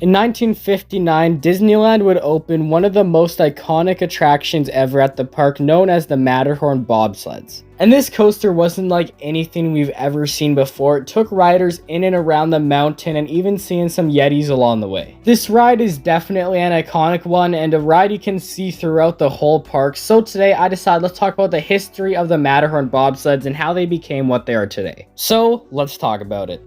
In 1959, Disneyland would open one of the most iconic attractions ever at the park, known as the Matterhorn bobsleds. And this coaster wasn't like anything we've ever seen before. It took riders in and around the mountain and even seeing some Yetis along the way. This ride is definitely an iconic one and a ride you can see throughout the whole park. So today I decided let's talk about the history of the Matterhorn bobsleds and how they became what they are today. So let's talk about it.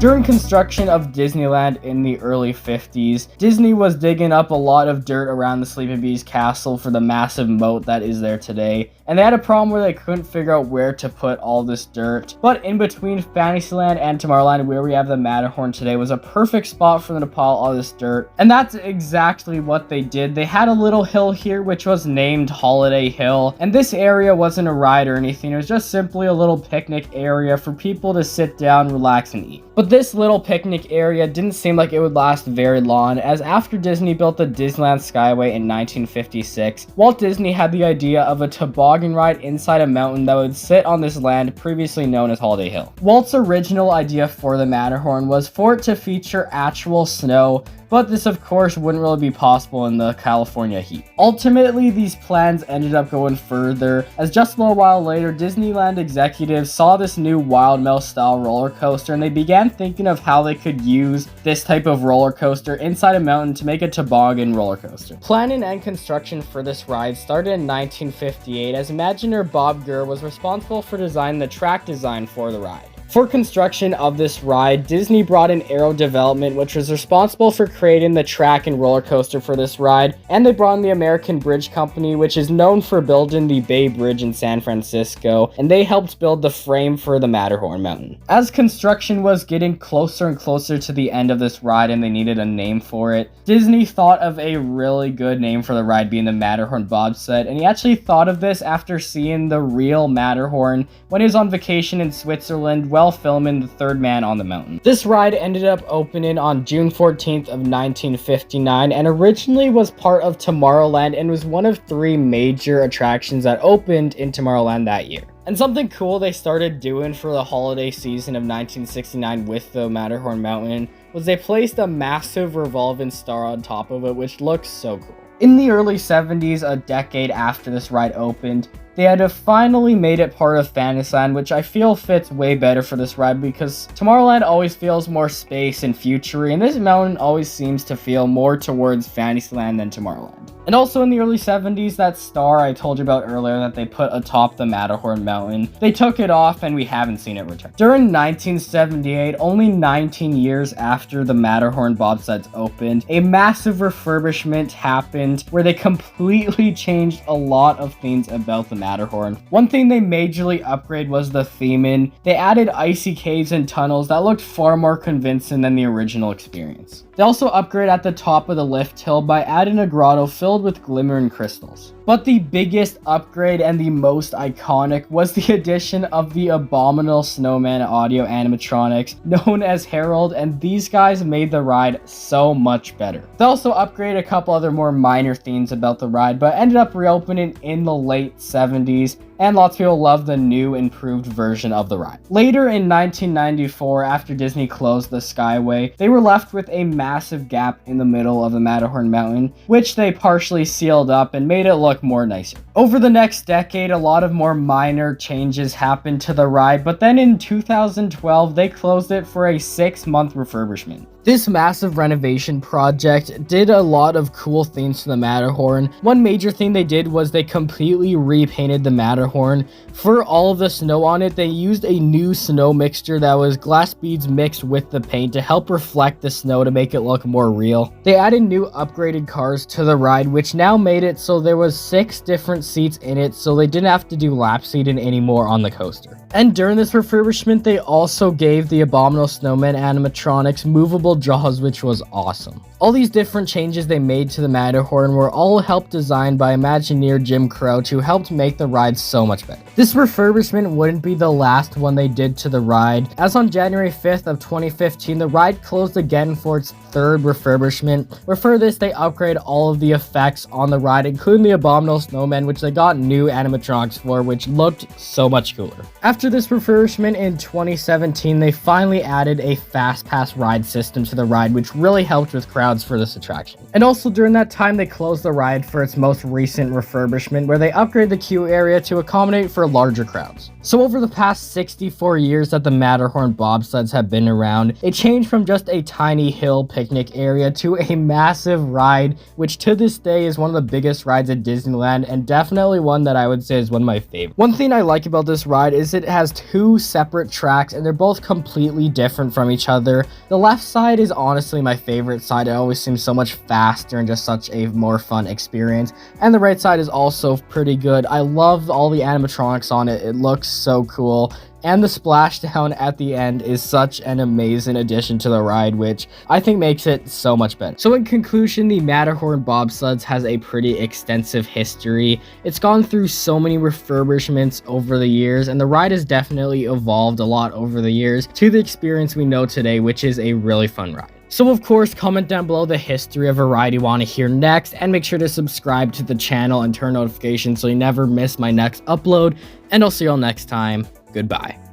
During construction of Disneyland in the early 50s, Disney was digging up a lot of dirt around the Sleeping Beauty's castle for the massive moat that is there today, and they had a problem where they couldn't figure out where to put all this dirt. But in between Fantasyland and Tomorrowland, where we have the Matterhorn today, was a perfect spot for them to pile all this dirt, and that's exactly what they did. They had a little hill here which was named Holiday Hill, and this area wasn't a ride or anything. It was just simply a little picnic area for people to sit down, relax, and eat. But this little picnic area didn't seem like it would last very long, as after Disney built the Disneyland Skyway in 1956, Walt Disney had the idea of a toboggan ride inside a mountain that would sit on this land previously known as Holiday Hill. Walt's original idea for the Matterhorn was for it to feature actual snow, but this of course wouldn't really be possible in the California heat. Ultimately, these plans ended up going further, as just a little while later, Disneyland executives saw this new Wild Mouse style roller coaster and they began thinking of how they could use this type of roller coaster inside a mountain to make a toboggan roller coaster. Planning and construction for this ride started in 1958, as Imagineer Bob Gurr was responsible for designing the track design for the ride. For construction of this ride, Disney brought in Aero Development, which was responsible for creating the track and roller coaster for this ride, and they brought in the American Bridge Company, which is known for building the Bay Bridge in San Francisco, and they helped build the frame for the Matterhorn mountain. As construction was getting closer and closer to the end of this ride and they needed a name for it, Disney thought of a really good name for the ride, being the Matterhorn bobsled, and he actually thought of this after seeing the real Matterhorn when he was on vacation in Switzerland while filming The Third Man on the Mountain. This ride ended up opening on June 14th of 1959 and originally was part of Tomorrowland and was one of 3 major attractions that opened in Tomorrowland that year. And something cool they started doing for the holiday season of 1969 with the Matterhorn mountain was they placed a massive revolving star on top of it, which looks so cool. In the early 70s, a decade after this ride opened, they had finally made it part of Fantasyland, which I feel fits way better for this ride because Tomorrowland always feels more space and future-y, and this mountain always seems to feel more towards Fantasyland than Tomorrowland. And also in the early 70s, that star I told you about earlier that they put atop the Matterhorn mountain, they took it off and we haven't seen it return. During 1978, only 19 years after the Matterhorn bobsleds opened, a massive refurbishment happened where they completely changed a lot of things about the Matterhorn. One thing they majorly upgraded was the theming. They added icy caves and tunnels that looked far more convincing than the original experience. They also upgraded at the top of the lift hill by adding a grotto filled with glimmering crystals. But the biggest upgrade and the most iconic was the addition of the Abominable Snowman audio animatronics known as Harold, and these guys made the ride so much better. They also upgraded a couple other more minor themes about the ride, but ended up reopening in the late 70s, and lots of people love the new improved version of the ride. Later in 1994, after Disney closed the Skyway, they were left with a massive gap in the middle of the Matterhorn mountain, which they partially sealed up and made it look more nicer. Over the next decade, a lot of more minor changes happened to the ride, but then in 2012, they closed it for a 6-month refurbishment. This massive renovation project did a lot of cool things to the Matterhorn. One major thing they did was they completely repainted the Matterhorn. For all of the snow on it, they used a new snow mixture that was glass beads mixed with the paint to help reflect the snow to make it look more real. They added new upgraded cars to the ride, which now made it so there was 6 different seats in it, so they didn't have to do lap seating anymore on the coaster. And during this refurbishment, they also gave the Abominable Snowman animatronics movable jaws, which was awesome. All these different changes they made to the Matterhorn were all helped designed by Imagineer Jim Crouch, who helped make the ride so much better. This refurbishment wouldn't be the last one they did to the ride, as on January 5th of 2015, the ride closed again for its third refurbishment, where for this they upgraded all of the effects on the ride, including the Abominable Snowman, which they got new animatronics for, which looked so much cooler. After this refurbishment in 2017, they finally added a Fast Pass ride system to the ride, which really helped with crowds for this attraction. And also during that time, they closed the ride for its most recent refurbishment, where they upgraded the queue area to accommodate for larger crowds. So over the past 64 years that the Matterhorn bobsleds have been around, it changed from just a tiny hill picnic area to a massive ride, which to this day is one of the biggest rides at Disneyland, and definitely one that I would say is one of my favorites. One thing I like about this ride is it has two separate tracks, and they're both completely different from each other. The left side is honestly my favorite side. It always seems so much faster and just such a more fun experience. And the right side is also pretty good. I love all the animatronics on it. It looks so cool. And the splashdown at the end is such an amazing addition to the ride, which I think makes it so much better. So in conclusion, the Matterhorn bobsleds has a pretty extensive history. It's gone through so many refurbishments over the years, and the ride has definitely evolved a lot over the years to the experience we know today, which is a really fun ride. So of course, comment down below the history of a ride you want to hear next, and make sure to subscribe to the channel and turn notifications so you never miss my next upload, and I'll see you all next time. Goodbye.